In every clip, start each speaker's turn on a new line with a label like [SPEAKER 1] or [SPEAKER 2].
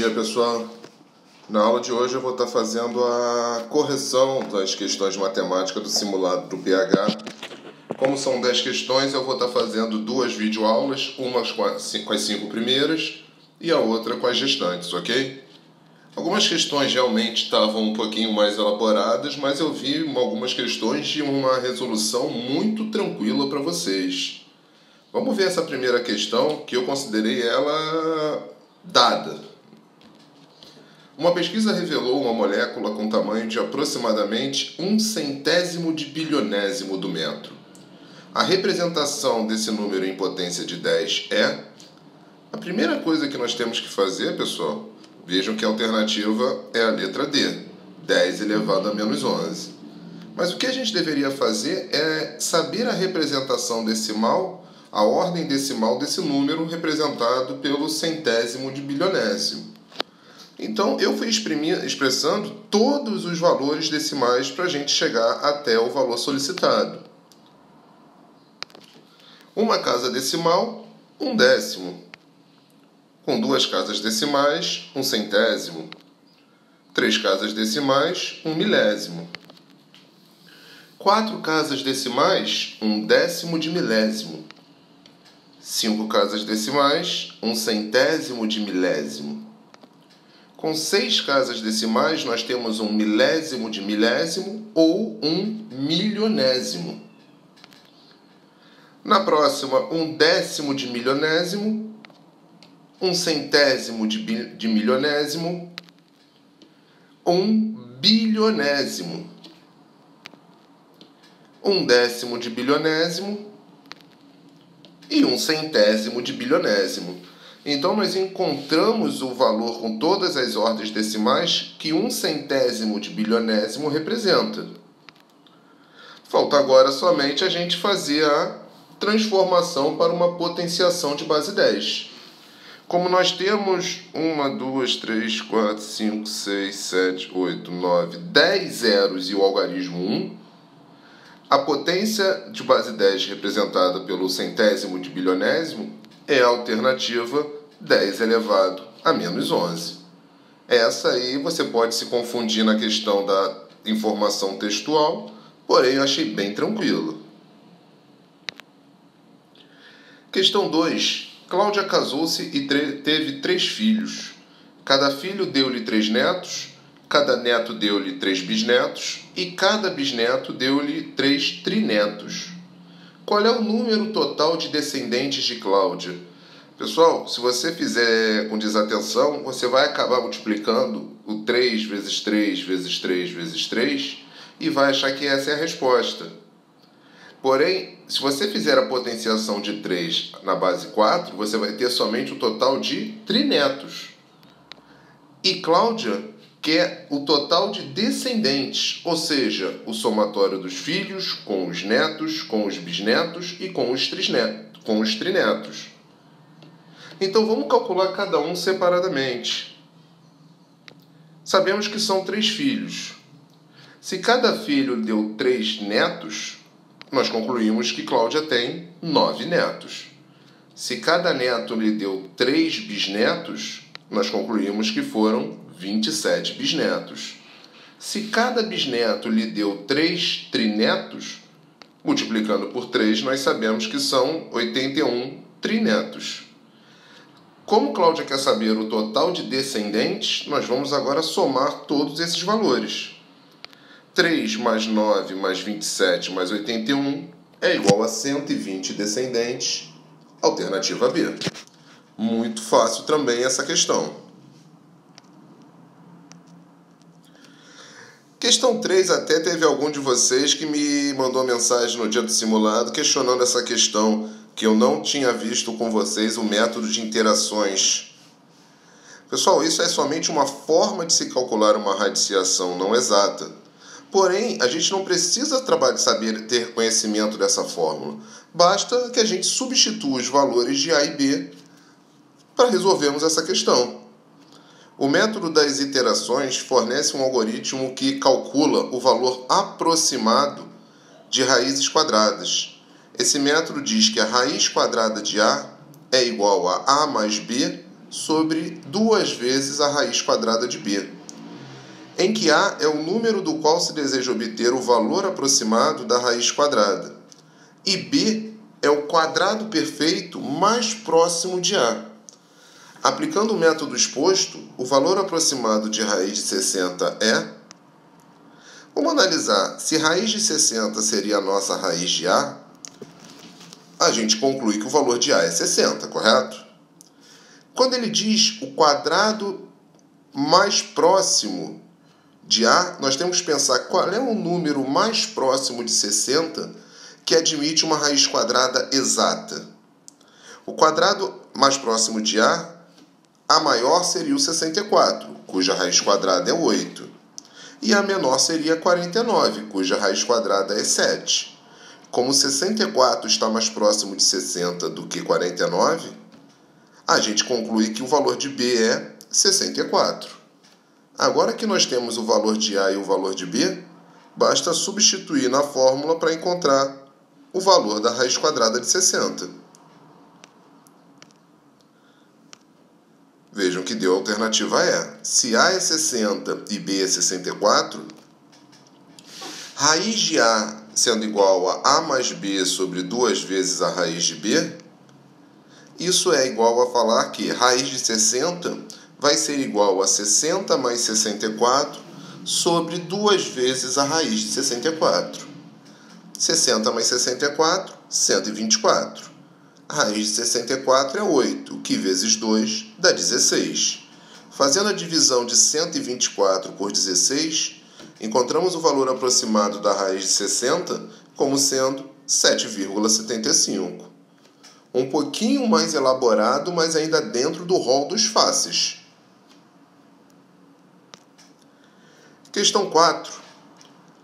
[SPEAKER 1] dia, pessoal. Na aula de hoje eu vou estar fazendo a correção das questões matemáticas do simulado do PH. Como são 10 questões, eu vou estar fazendo 2 videoaulas, uma com as 5 primeiras e a outra com as restantes, ok? Algumas questões realmente estavam um pouquinho mais elaboradas, mas eu vi algumas questões de uma resolução muito tranquila para vocês. Vamos ver essa primeira questão, que eu considerei ela dada. Uma pesquisa revelou uma molécula com tamanho de aproximadamente 1/100º de bilionésimo do metro. A representação desse número em potência de 10 é... A primeira coisa que nós temos que fazer, pessoal, vejam que a alternativa é a letra D, 10 elevado a menos 11. Mas o que a gente deveria fazer é saber a representação decimal, a ordem decimal desse número representado pelo centésimo de bilionésimo. Então, eu fui expressando todos os valores decimais para a gente chegar até o valor solicitado. Uma casa decimal, 1/10. Com 2 casas decimais, 1/100º. 3 casas decimais, 1/1000. 4 casas decimais, 1/10 de milésimo. 5 casas decimais, 1/100º de milésimo. Com 6 casas decimais, nós temos 1/1000 de milésimo ou 1/1000º. Na próxima, 1/10 de milionésimo, 1/100º de milionésimo, 1/1000º. 1/10 de bilionésimo e 1/100º de bilionésimo. Então, nós encontramos o valor com todas as ordens decimais que 1/100º de bilionésimo representa. Falta agora somente a gente fazer a transformação para uma potenciação de base 10. Como nós temos 1, 2, 3, 4, 5, 6, 7, 8, 9, 10 zeros e o algarismo 1, a potência de base 10 representada pelo centésimo de bilionésimo é a alternativa 10 elevado a menos 11. Essa aí você pode se confundir na questão da informação textual, porém eu achei bem tranquilo. Questão 2. Cláudia casou-se e teve 3 filhos. Cada filho deu-lhe 3 netos, cada neto deu-lhe 3 bisnetos e cada bisneto deu-lhe 3 trinetos. Qual é o número total de descendentes de Cláudia? Pessoal, se você fizer com desatenção, você vai acabar multiplicando o 3 vezes 3 vezes 3 vezes 3 e vai achar que essa é a resposta. Porém, se você fizer a potenciação de 3 na base 4, você vai ter somente o total de trinetos. E Cláudia quer o total de descendentes, ou seja, o somatório dos filhos com os netos, com os bisnetos e com os trinetos. Então, vamos calcular cada um separadamente. Sabemos que são 3 filhos. Se cada filho deu 3 netos, nós concluímos que Cláudia tem 9 netos. Se cada neto lhe deu 3 bisnetos, nós concluímos que foram 27 bisnetos. Se cada bisneto lhe deu 3 trinetos, multiplicando por 3, nós sabemos que são 81 trinetos. Como Cláudia quer saber o total de descendentes, nós vamos agora somar todos esses valores. 3 mais 9 mais 27 mais 81 é igual a 120 descendentes, alternativa B. Muito fácil também essa questão. Questão 3, até teve algum de vocês que me mandou mensagem no dia do simulado questionando essa questão, que eu não tinha visto com vocês o método de interações. Pessoal, isso é somente uma forma de se calcular uma radiciação não exata. Porém, a gente não precisa saber ter conhecimento dessa fórmula. Basta que a gente substitua os valores de A e B para resolvermos essa questão. O método das iterações fornece um algoritmo que calcula o valor aproximado de raízes quadradas. Esse método diz que a raiz quadrada de A é igual a mais B sobre 2 vezes a raiz quadrada de b, em que a é o número do qual se deseja obter o valor aproximado da raiz quadrada, e b é o quadrado perfeito mais próximo de a. Aplicando o método exposto, o valor aproximado de raiz de 60 é... Vamos analisar se raiz de 60 seria a nossa raiz de a. A gente conclui que o valor de a é 60, correto? Quando ele diz o quadrado mais próximo de a, nós temos que pensar qual é o número mais próximo de 60 que admite uma raiz quadrada exata. O quadrado mais próximo de a maior seria o 64, cuja raiz quadrada é 8. E a menor seria 49, cuja raiz quadrada é 7. Como 64 está mais próximo de 60 do que 49, a gente conclui que o valor de b é 64. Agora que nós temos o valor de a e o valor de b, basta substituir na fórmula para encontrar o valor da raiz quadrada de 60. Vejam que deu a alternativa E. Se a é 60 e b é 64, raiz de a sendo igual a mais b sobre 2 vezes a raiz de b, isso é igual a falar que raiz de 60 vai ser igual a 60 mais 64 sobre 2 vezes a raiz de 64. 60 mais 64, 124. A raiz de 64 é 8, que vezes 2 dá 16. Fazendo a divisão de 124 por 16, encontramos o valor aproximado da raiz de 60 como sendo 7,75. Um pouquinho mais elaborado, mas ainda dentro do rol dos fáceis. Questão 4.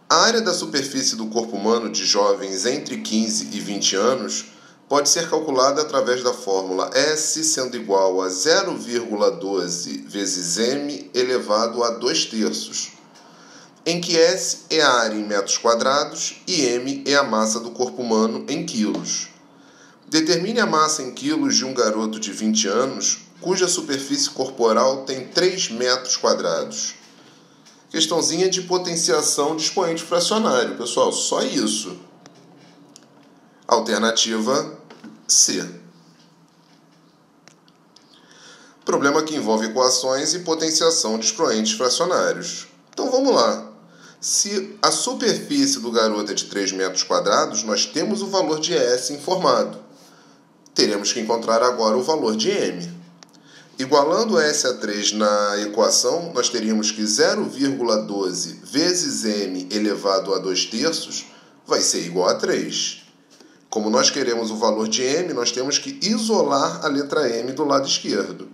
[SPEAKER 1] A área da superfície do corpo humano de jovens entre 15 e 20 anos pode ser calculada através da fórmula S sendo igual a 0,12 vezes m elevado a 2 terços, em que S é a área em metros quadrados e m é a massa do corpo humano em quilos. Determine a massa em quilos de um garoto de 20 anos cuja superfície corporal tem 3 metros quadrados. Questãozinha de potenciação de expoente fracionário, pessoal, só isso. Alternativa C. Problema que envolve equações e potenciação de expoentes fracionários. Então vamos lá. Se a superfície do garoto é de 3 metros quadrados, nós temos o valor de S informado. Teremos que encontrar agora o valor de m. Igualando S a 3 na equação, nós teríamos que 0,12 vezes m elevado a 2 terços vai ser igual a 3. Como nós queremos o valor de m, nós temos que isolar a letra m do lado esquerdo.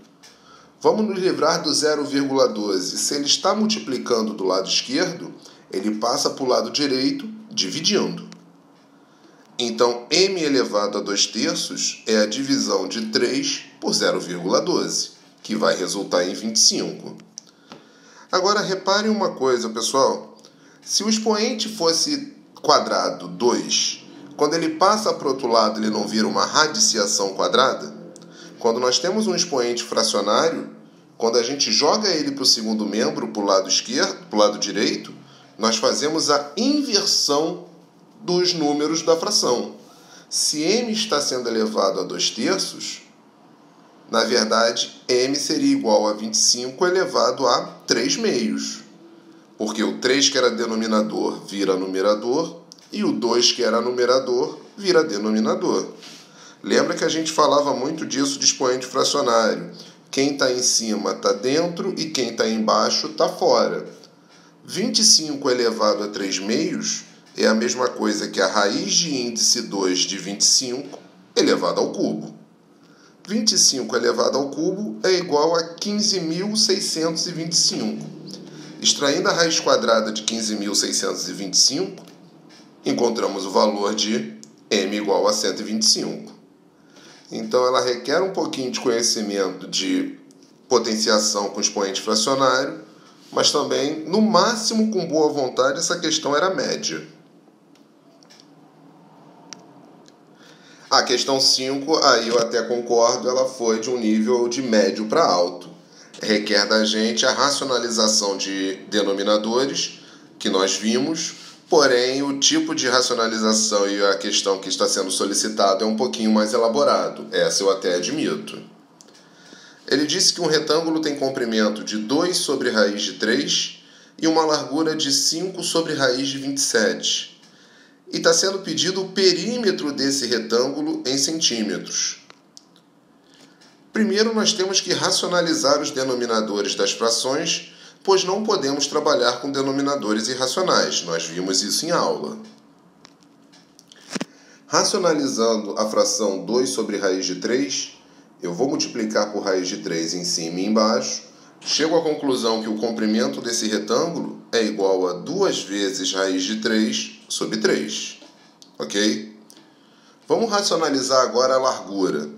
[SPEAKER 1] Vamos nos livrar do 0,12. Se ele está multiplicando do lado esquerdo, ele passa para o lado direito, dividindo. Então, m elevado a 2 terços é a divisão de 3 por 0,12, que vai resultar em 25. Agora, reparem uma coisa, pessoal. Se o expoente fosse quadrado 2, quando ele passa para o outro lado, ele não vira uma radiciação quadrada? Quando nós temos um expoente fracionário, quando a gente joga ele para o segundo membro, para o lado esquerdo, para o lado direito, nós fazemos a inversão dos números da fração. Se m está sendo elevado a 2 terços, na verdade, m seria igual a 25 elevado a 3 meios. Porque o 3 que era denominador vira numerador e o 2 que era numerador vira denominador. Lembra que a gente falava muito disso de expoente fracionário. Quem está em cima está dentro e quem está embaixo está fora. 25 elevado a 3 meios é a mesma coisa que a raiz de índice 2 de 25 elevado ao cubo. 25 elevado ao cubo é igual a 15.625. Extraindo a raiz quadrada de 15.625, encontramos o valor de m igual a 125. Então, ela requer um pouquinho de conhecimento de potenciação com expoente fracionário, mas também, no máximo com boa vontade, essa questão era média. A questão 5, aí eu até concordo, ela foi de um nível de médio para alto. Requer da gente a racionalização de denominadores, que nós vimos, porém o tipo de racionalização e a questão que está sendo solicitada é um pouquinho mais elaborado. Essa eu até admito. Ele disse que um retângulo tem comprimento de 2 sobre raiz de 3 e uma largura de 5 sobre raiz de 27. E está sendo pedido o perímetro desse retângulo em centímetros. Primeiro, nós temos que racionalizar os denominadores das frações, pois não podemos trabalhar com denominadores irracionais. Nós vimos isso em aula. Racionalizando a fração 2 sobre raiz de 3, eu vou multiplicar por raiz de 3 em cima e embaixo. Chego à conclusão que o comprimento desse retângulo é igual a 2 vezes raiz de 3 sobre 3. Ok? Vamos racionalizar agora a largura.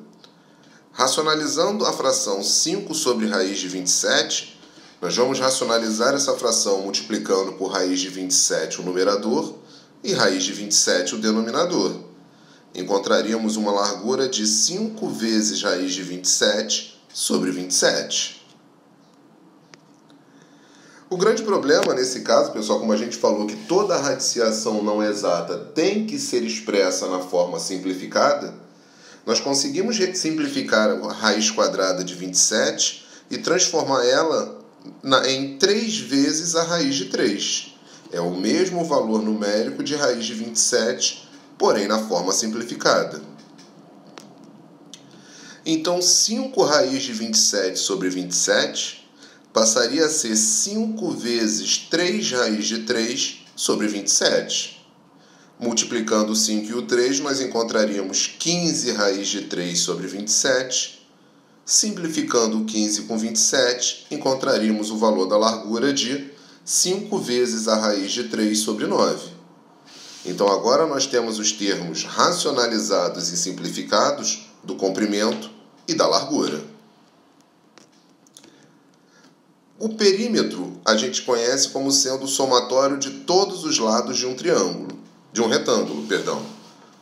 [SPEAKER 1] Racionalizando a fração 5 sobre raiz de 27, nós vamos racionalizar essa fração multiplicando por raiz de 27 o numerador e raiz de 27 o denominador. Encontraríamos uma largura de 5 vezes raiz de 27 sobre 27. O grande problema nesse caso, pessoal, como a gente falou que toda a radiciação não exata tem que ser expressa na forma simplificada, nós conseguimos simplificar a raiz quadrada de 27 e transformar ela em 3 vezes a raiz de 3. É o mesmo valor numérico de raiz de 27, porém na forma simplificada. Então, 5 raiz de 27 sobre 27 passaria a ser 5 vezes 3 raiz de 3 sobre 27. Multiplicando o 5 e o 3, nós encontraríamos 15 raiz de 3 sobre 27. Simplificando o 15 com 27, encontraríamos o valor da largura de 5 vezes a raiz de 3 sobre 9. Então, agora nós temos os termos racionalizados e simplificados do comprimento e da largura. O perímetro a gente conhece como sendo o somatório de todos os lados de um retângulo.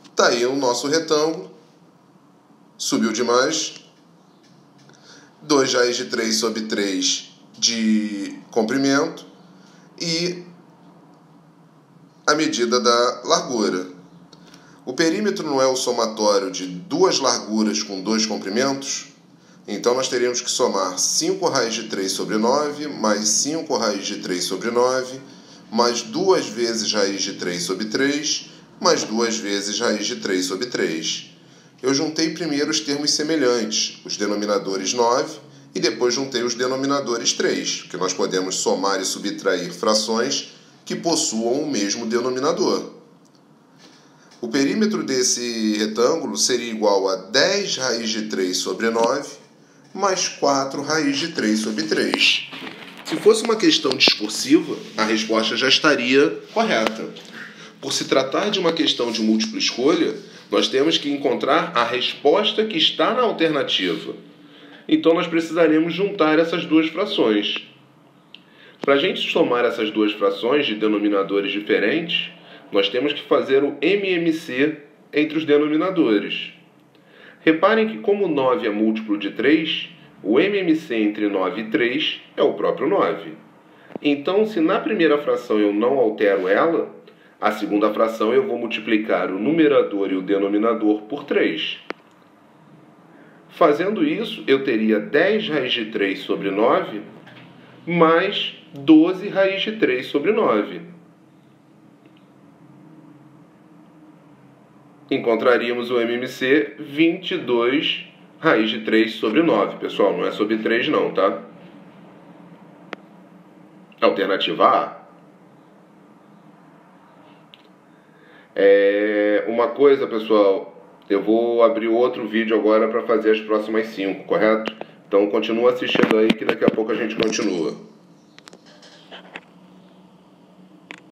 [SPEAKER 1] Está aí o nosso retângulo, subiu demais, 2 raiz de 3 sobre 3 de comprimento e a medida da largura. O perímetro não é o somatório de 2 larguras com 2 comprimentos? Então, nós teríamos que somar 5 raiz de 3 sobre 9, mais 5 raiz de 3 sobre 9, mais 2 vezes raiz de 3 sobre 3, mais 2 vezes raiz de 3 sobre 3. Eu juntei primeiro os termos semelhantes, os denominadores 9, e depois juntei os denominadores 3, que nós podemos somar e subtrair frações que possuam o mesmo denominador. O perímetro desse retângulo seria igual a 10 raiz de 3 sobre 9, mais 4 raiz de 3 sobre 3. Se fosse uma questão discursiva, a resposta já estaria correta. Por se tratar de uma questão de múltipla escolha, nós temos que encontrar a resposta que está na alternativa. Então, nós precisaríamos juntar essas duas frações. Para a gente somar essas duas frações de denominadores diferentes, nós temos que fazer o MMC entre os denominadores. Reparem que como 9 é múltiplo de 3, o MMC entre 9 e 3 é o próprio 9. Então, se na primeira fração eu não altero ela, a segunda fração eu vou multiplicar o numerador e o denominador por 3. Fazendo isso, eu teria 10 raiz de 3 sobre 9, mais 12 raiz de 3 sobre 9. Encontraríamos o MMC 22 raiz de 3 sobre 9. Pessoal, não é sobre 3 não, tá? Alternativa A. Uma coisa, pessoal, eu vou abrir outro vídeo agora para fazer as próximas 5, correto? Então continua assistindo aí que daqui a pouco a gente continua.